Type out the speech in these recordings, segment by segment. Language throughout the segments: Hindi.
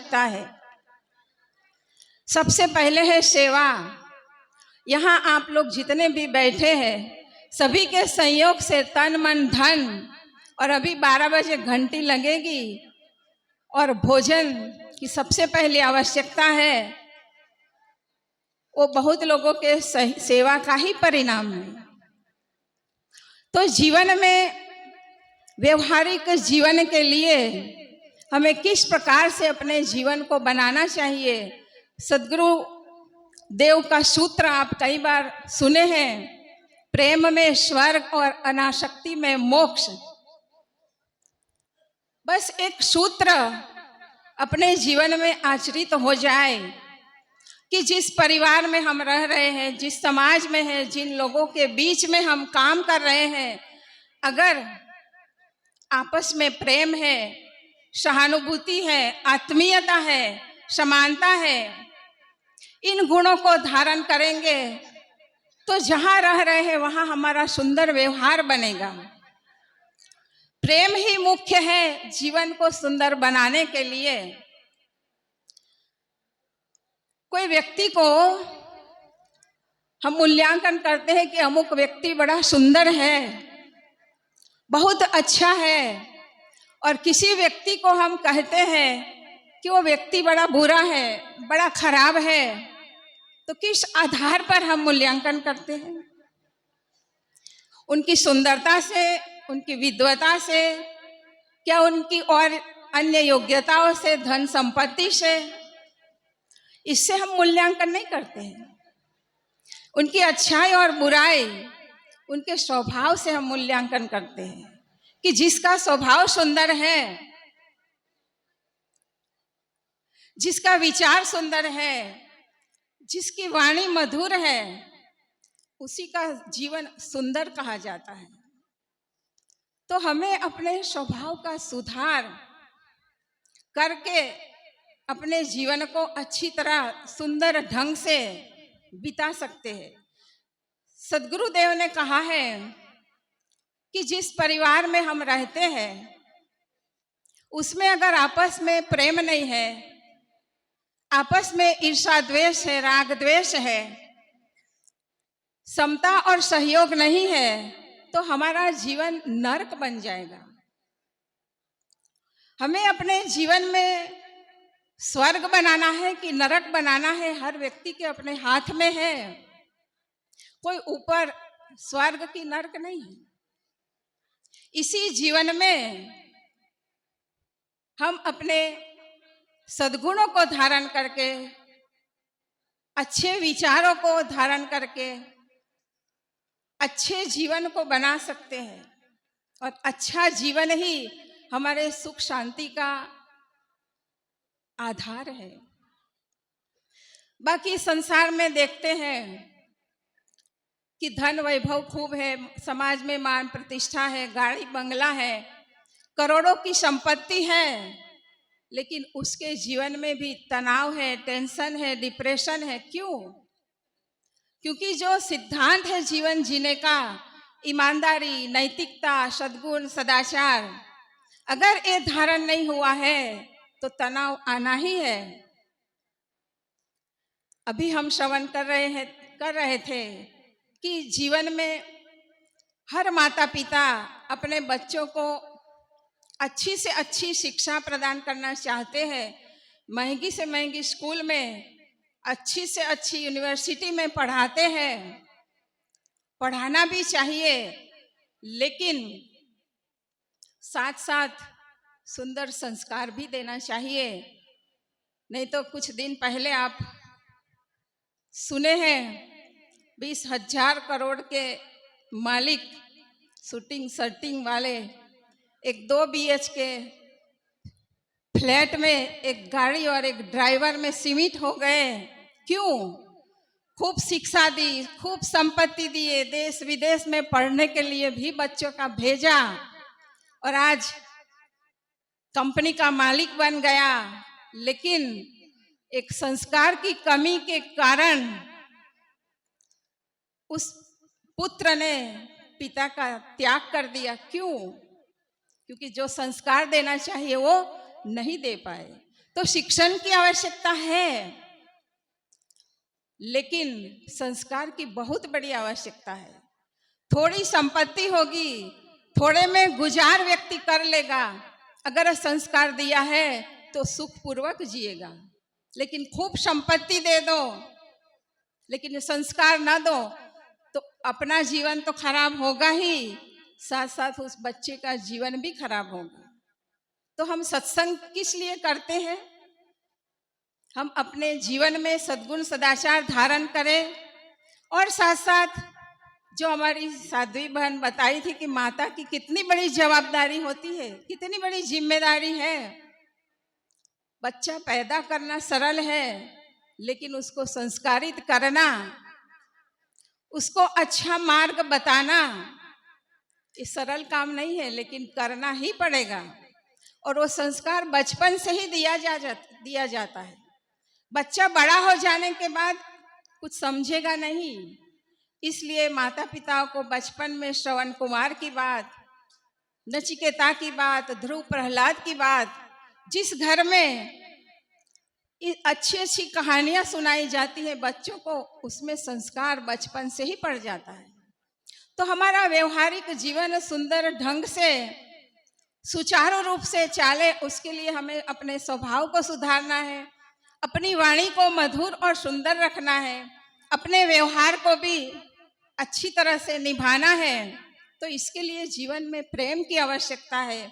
आवश्यकता है। सबसे पहले है सेवा। यहाँ आप लोग जितने भी बैठे हैं, सभी के संयोग से तन मन धन, और अभी 12 बजे घंटी लगेगी और भोजन की सबसे पहली आवश्यकता है, वो बहुत लोगों के सेवा का ही परिणाम है। तो जीवन में, व्यवहारिक जीवन के लिए हमें किस प्रकार से अपने जीवन को बनाना चाहिए, सद्गुरु देव का सूत्र आप कई बार सुने हैं, प्रेम में स्वर्ग और अनासक्ति में मोक्ष। बस एक सूत्र अपने जीवन में आचरित हो जाए कि जिस परिवार में हम रह रहे हैं, जिस समाज में है, जिन लोगों के बीच में हम काम कर रहे हैं, अगर आपस में प्रेम है, सहानुभूति है, आत्मीयता है, समानता है, इन गुणों को धारण करेंगे तो जहां रह रहे हैं वहां हमारा सुंदर व्यवहार बनेगा। प्रेम ही मुख्य है जीवन को सुंदर बनाने के लिए। कोई व्यक्ति को हम मूल्यांकन करते हैं कि अमुक व्यक्ति बड़ा सुंदर है, बहुत अच्छा है, और किसी व्यक्ति को हम कहते हैं कि वो व्यक्ति बड़ा बुरा है, बड़ा खराब है, तो किस आधार पर हम मूल्यांकन करते हैं? उनकी सुंदरता से, उनकी विद्वता से, क्या उनकी और अन्य योग्यताओं से, धन संपत्ति से? इससे हम मूल्यांकन नहीं करते हैं। उनकी अच्छाई और बुराई, उनके स्वभाव से हम मूल्यांकन करते हैं कि जिसका स्वभाव सुंदर है, जिसका विचार सुंदर है, जिसकी वाणी मधुर है, उसी का जीवन सुंदर कहा जाता है। तो हमें अपने स्वभाव का सुधार करके अपने जीवन को अच्छी तरह सुंदर ढंग से बिता सकते हैं। सद्गुरुदेव ने कहा है कि जिस परिवार में हम रहते हैं उसमें अगर आपस में प्रेम नहीं है, आपस में ईर्ष्या द्वेष है, राग द्वेष है, समता और सहयोग नहीं है, तो हमारा जीवन नरक बन जाएगा। हमें अपने जीवन में स्वर्ग बनाना है कि नरक बनाना है, हर व्यक्ति के अपने हाथ में है। कोई ऊपर स्वर्ग की नरक नहीं है। इसी जीवन में हम अपने सद्गुणों को धारण करके, अच्छे विचारों को धारण करके अच्छे जीवन को बना सकते हैं, और अच्छा जीवन ही हमारे सुख शांति का आधार है। बाकी संसार में देखते हैं कि धन वैभव खूब है, समाज में मान प्रतिष्ठा है, गाड़ी बंगला है, करोड़ों की संपत्ति है, लेकिन उसके जीवन में भी तनाव है, टेंशन है, डिप्रेशन है। क्यों? क्योंकि जो सिद्धांत है जीवन जीने का, ईमानदारी, नैतिकता, सद्गुण, सदाचार, अगर ये धारण नहीं हुआ है तो तनाव आना ही है। अभी हम श्रवण कर रहे थे कि जीवन में हर माता पिता अपने बच्चों को अच्छी से अच्छी शिक्षा प्रदान करना चाहते हैं। महंगी से महंगी स्कूल में, अच्छी से अच्छी यूनिवर्सिटी में पढ़ाते हैं। पढ़ाना भी चाहिए, लेकिन साथ साथ सुंदर संस्कार भी देना चाहिए। नहीं तो कुछ दिन पहले आप सुने हैं 20,000 करोड़ के मालिक, शूटिंग शर्टिंग वाले, एक 2 BHK फ्लैट में एक गाड़ी और एक ड्राइवर में सीमित हो गए। क्यों? खूब शिक्षा दी, खूब संपत्ति दिए, देश विदेश में पढ़ने के लिए भी बच्चों का भेजा, और आज कंपनी का मालिक बन गया। लेकिन एक संस्कार की कमी के कारण उस पुत्र ने पिता का त्याग कर दिया। क्यों? क्योंकि जो संस्कार देना चाहिए वो नहीं दे पाए। तो शिक्षण की आवश्यकता है, लेकिन संस्कार की बहुत बड़ी आवश्यकता है। थोड़ी संपत्ति होगी, थोड़े में गुजार व्यक्ति कर लेगा, अगर संस्कार दिया है तो सुखपूर्वक जिएगा। लेकिन खूब संपत्ति दे दो लेकिन संस्कार ना दो तो अपना जीवन तो खराब होगा ही, साथ साथ उस बच्चे का जीवन भी खराब होगा। तो हम सत्संग किस लिए करते हैं? हम अपने जीवन में सद्गुण सदाचार धारण करें, और साथ साथ जो हमारी साध्वी बहन बताई थी कि माता की कितनी बड़ी जवाबदारी होती है, कितनी बड़ी जिम्मेदारी है। बच्चा पैदा करना सरल है, लेकिन उसको संस्कारित करना, उसको अच्छा मार्ग बताना, ये सरल काम नहीं है, लेकिन करना ही पड़ेगा। और वो संस्कार बचपन से ही दिया जाता है। बच्चा बड़ा हो जाने के बाद कुछ समझेगा नहीं, इसलिए माता पिताओं को बचपन में श्रवण कुमार की बात, नचिकेता की बात, ध्रुव प्रहलाद की बात, जिस घर में अच्छी अच्छी कहानियां सुनाई जाती है बच्चों को, उसमें संस्कार बचपन से ही पड़ जाता है। तो हमारा व्यवहारिक जीवन सुंदर ढंग से सुचारू रूप से चाले, उसके लिए हमें अपने स्वभाव को सुधारना है, अपनी वाणी को मधुर और सुंदर रखना है, अपने व्यवहार को भी अच्छी तरह से निभाना है। तो इसके लिए जीवन में प्रेम की आवश्यकता है।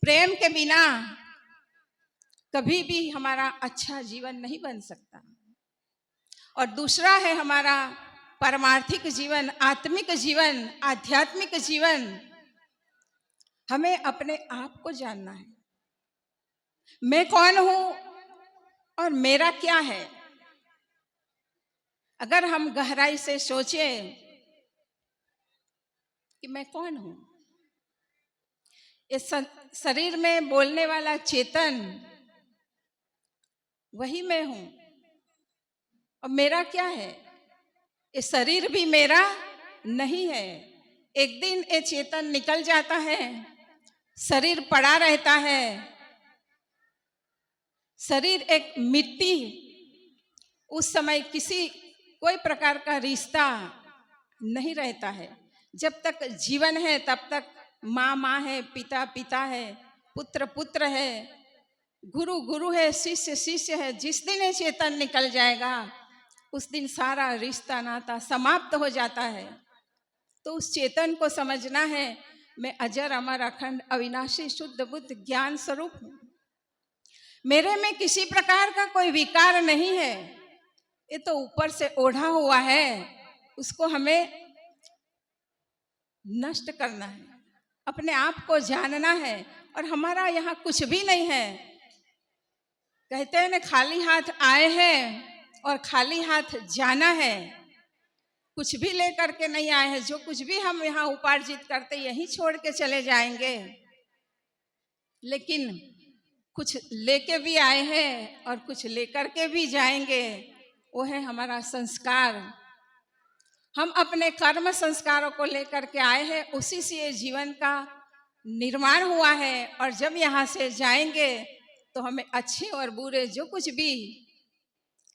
प्रेम के बिना कभी भी हमारा अच्छा जीवन नहीं बन सकता। और दूसरा है हमारा परमार्थिक जीवन, आत्मिक जीवन, आध्यात्मिक जीवन। हमें अपने आप को जानना है, मैं कौन हूं और मेरा क्या है। अगर हम गहराई से सोचें कि मैं कौन हूं, इस शरीर में बोलने वाला चेतन वही मैं हूं, और मेरा क्या है? ये शरीर भी मेरा नहीं है। एक दिन ये चेतन निकल जाता है, शरीर पड़ा रहता है। शरीर एक मिट्टी, उस समय कोई प्रकार का रिश्ता नहीं रहता है। जब तक जीवन है तब तक माँ माँ है, पिता पिता है, पुत्र पुत्र है, गुरु गुरु है, शिष्य शिष्य है। जिस दिन ये चेतन निकल जाएगा उस दिन सारा रिश्ता नाता समाप्त हो जाता है। तो उस चेतन को समझना है, मैं अजर अमर अखंड अविनाशी शुद्ध बुद्ध ज्ञान स्वरूप हूँ। मेरे में किसी प्रकार का कोई विकार नहीं है, ये तो ऊपर से ओढ़ा हुआ है, उसको हमें नष्ट करना है, अपने आप को जानना है। और हमारा यहाँ कुछ भी नहीं है। कहते हैं ना, खाली हाथ आए हैं और खाली हाथ जाना है। कुछ भी लेकर के नहीं आए हैं। जो कुछ भी हम यहाँ उपार्जित करते यहीं छोड़ के चले जाएंगे, लेकिन कुछ लेके भी आए हैं और कुछ लेकर के भी जाएंगे। वो है हमारा संस्कार। हम अपने कर्म संस्कारों को लेकर के आए हैं, उसी से ये जीवन का निर्माण हुआ है। और जब यहाँ से जाएंगे तो हमें अच्छे और बुरे जो कुछ भी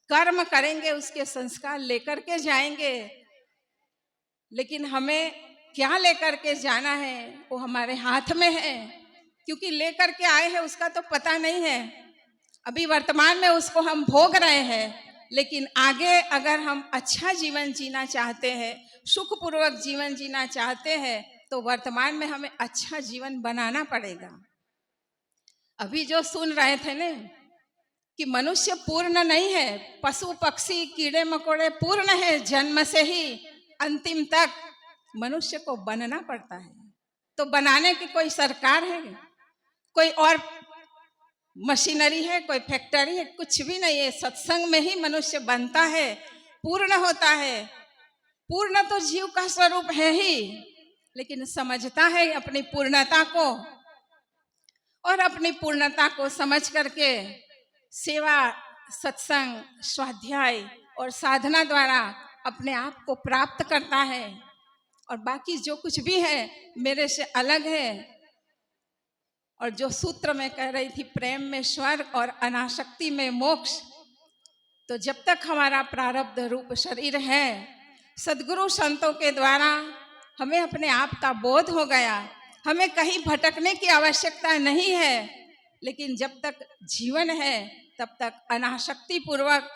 कर्म करेंगे उसके संस्कार लेकर के जाएंगे। लेकिन हमें क्या लेकर के जाना है वो हमारे हाथ में है, क्योंकि लेकर के आए हैं उसका तो पता नहीं है। अभी वर्तमान में उसको हम भोग रहे हैं, लेकिन आगे अगर हम अच्छा जीवन जीना चाहते हैं, सुखपूर्वक जीवन जीना चाहते हैं, तो वर्तमान में हमें अच्छा जीवन बनाना पड़ेगा। अभी जो सुन रहे थे ना कि मनुष्य पूर्ण नहीं है, पशु पक्षी कीड़े मकोड़े पूर्ण है, जन्म से ही अंतिम तक मनुष्य को बनना पड़ता है। तो बनाने की कोई सरकार है, कोई और मशीनरी है, कोई फैक्ट्री है? कुछ भी नहीं है। सत्संग में ही मनुष्य बनता है, पूर्ण होता है। पूर्ण तो जीव का स्वरूप है ही, लेकिन समझता है अपनी पूर्णता को, और अपनी पूर्णता को समझ करके सेवा, सत्संग, स्वाध्याय और साधना द्वारा अपने आप को प्राप्त करता है। और बाकी जो कुछ भी है मेरे से अलग है, और जो सूत्र मैं कह रही थी, प्रेम में स्वर्ग और अनासक्ति में मोक्ष, तो जब तक हमारा प्रारब्ध रूप शरीर है, सद्गुरु संतों के द्वारा हमें अपने आप का बोध हो गया, हमें कहीं भटकने की आवश्यकता नहीं है। लेकिन जब तक जीवन है तब तक अनासक्ति पूर्वक,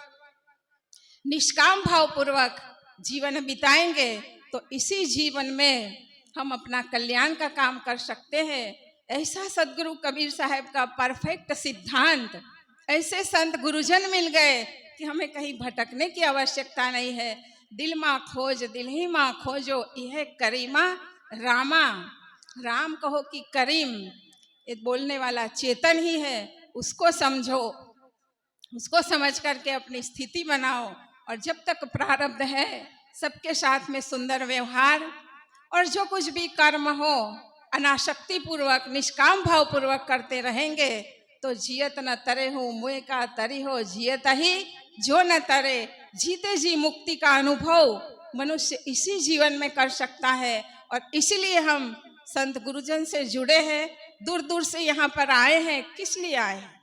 निष्काम भाव पूर्वक जीवन बिताएंगे तो इसी जीवन में हम अपना कल्याण का काम कर सकते हैं। ऐसा सदगुरु कबीर साहब का परफेक्ट सिद्धांत, ऐसे संत गुरुजन मिल गए कि हमें कहीं भटकने की आवश्यकता नहीं है। दिल माँ खोज दिल ही माँ खोजो, यह करीमा रामा। राम कहो कि करीम, ये बोलने वाला चेतन ही है, उसको समझो, उसको समझ करके अपनी स्थिति बनाओ। और जब तक प्रारब्ध है, सबके साथ में सुंदर व्यवहार, और जो कुछ भी कर्म हो अनासक्ति पूर्वक, निष्काम भाव पूर्वक करते रहेंगे तो जियत न तरे हो मुए का तरी हो, जियत ही जो न तरे। जीते जी मुक्ति का अनुभव मनुष्य इसी जीवन में कर सकता है। और इसलिए हम संत गुरुजन से जुड़े हैं, दूर दूर से यहाँ पर आए हैं। किस लिए आए हैं?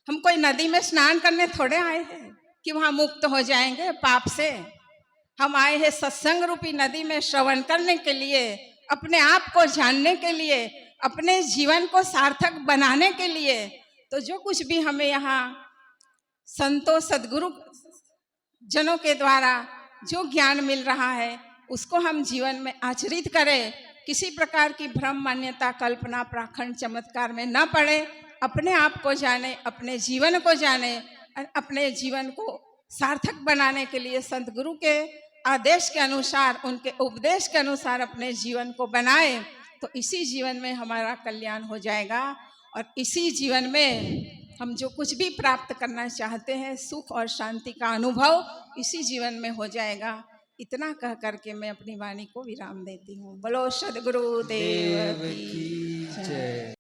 हम कोई नदी में स्नान करने थोड़े आए हैं कि वहाँ मुक्त हो जाएंगे पाप से। हम आए हैं सत्संग रूपी नदी में श्रवण करने के लिए, अपने आप को जानने के लिए, अपने जीवन को सार्थक बनाने के लिए। तो जो कुछ भी हमें यहाँ संतों सद्गुरु जनों के द्वारा जो ज्ञान मिल रहा है, उसको हम जीवन में आचरित करें। किसी प्रकार की भ्रम, मान्यता, कल्पना, प्राखंड, चमत्कार में न पड़े। अपने आप को जाने, अपने जीवन को जाने, अपने जीवन को सार्थक बनाने के लिए संत गुरु के आदेश के अनुसार, उनके उपदेश के अनुसार अपने जीवन को बनाए तो इसी जीवन में हमारा कल्याण हो जाएगा। और इसी जीवन में हम जो कुछ भी प्राप्त करना चाहते हैं, सुख और शांति का अनुभव इसी जीवन में हो जाएगा। इतना कह करके मैं अपनी वाणी को विराम देती हूँ। बोलो सद्गुरु देव की जय।